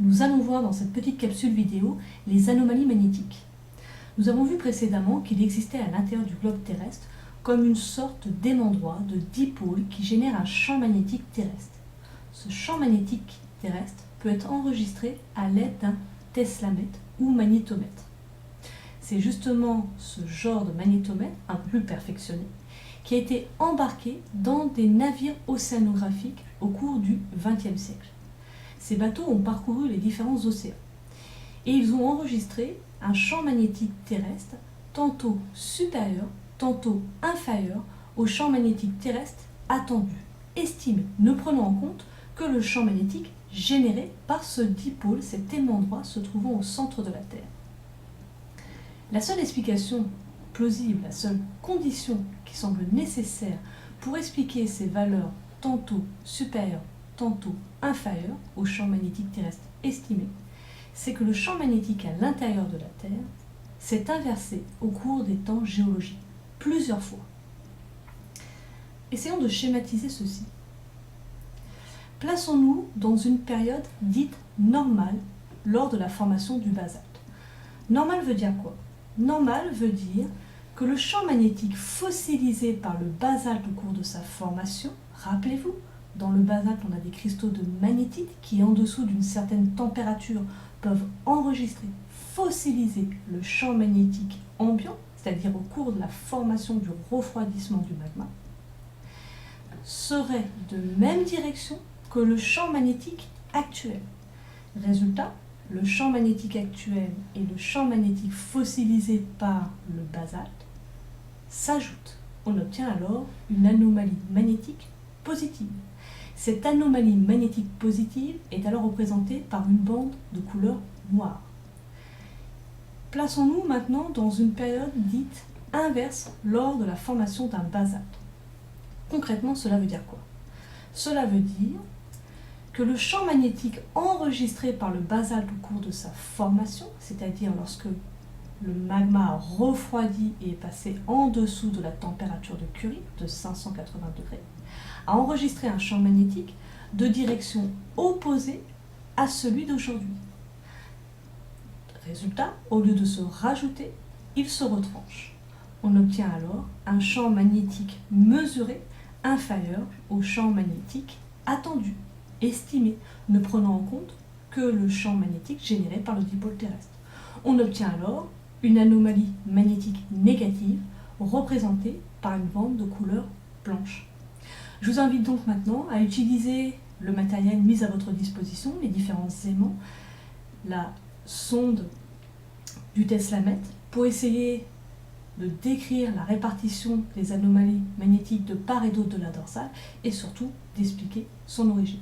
Nous allons voir dans cette petite capsule vidéo les anomalies magnétiques. Nous avons vu précédemment qu'il existait à l'intérieur du globe terrestre comme une sorte d'aimant droit, de dipôle qui génère un champ magnétique terrestre. Ce champ magnétique terrestre peut être enregistré à l'aide d'un teslamètre ou magnétomètre. C'est justement ce genre de magnétomètre, un peu plus perfectionné, qui a été embarqué dans des navires océanographiques au cours du XXe siècle. Ces bateaux ont parcouru les différents océans et ils ont enregistré un champ magnétique terrestre tantôt supérieur, tantôt inférieur au champ magnétique terrestre attendu, estimé, ne prenant en compte que le champ magnétique généré par ce dipôle, cet aimant droit se trouvant au centre de la Terre. La seule explication plausible, la seule condition qui semble nécessaire pour expliquer ces valeurs tantôt supérieures, tantôt inférieures au champ magnétique terrestre estimé, c'est que le champ magnétique à l'intérieur de la Terre s'est inversé au cours des temps géologiques, plusieurs fois. Essayons de schématiser ceci. Plaçons-nous dans une période dite normale lors de la formation du basalte. Normal veut dire quoi? Normal veut dire que le champ magnétique fossilisé par le basalte au cours de sa formation, rappelez-vous, dans le basalte on a des cristaux de magnétite qui en dessous d'une certaine température peuvent enregistrer, fossiliser le champ magnétique ambiant, c'est-à-dire au cours de la formation du refroidissement du magma, serait de même direction que le champ magnétique actuel. Résultat, le champ magnétique actuel et le champ magnétique fossilisé par le basalte s'ajoutent. On obtient alors une anomalie magnétique positive. Cette anomalie magnétique positive est alors représentée par une bande de couleur noire. Plaçons-nous maintenant dans une période dite inverse lors de la formation d'un basalte. Concrètement, cela veut dire quoi? Cela veut dire que le champ magnétique enregistré par le basalte au cours de sa formation, c'est-à-dire lorsque le magma a refroidi et est passé en dessous de la température de Curie, de 580 degrés, a enregistré un champ magnétique de direction opposée à celui d'aujourd'hui. Résultat, au lieu de se rajouter, il se retranche. On obtient alors un champ magnétique mesuré inférieur au champ magnétique attendu, estimé, ne prenant en compte que le champ magnétique généré par le dipôle terrestre. On obtient alors une anomalie magnétique négative représentée par une bande de couleur blanche. Je vous invite donc maintenant à utiliser le matériel mis à votre disposition, les différents aimants, la sonde du teslamètre, pour essayer de décrire la répartition des anomalies magnétiques de part et d'autre de la dorsale et surtout d'expliquer son origine.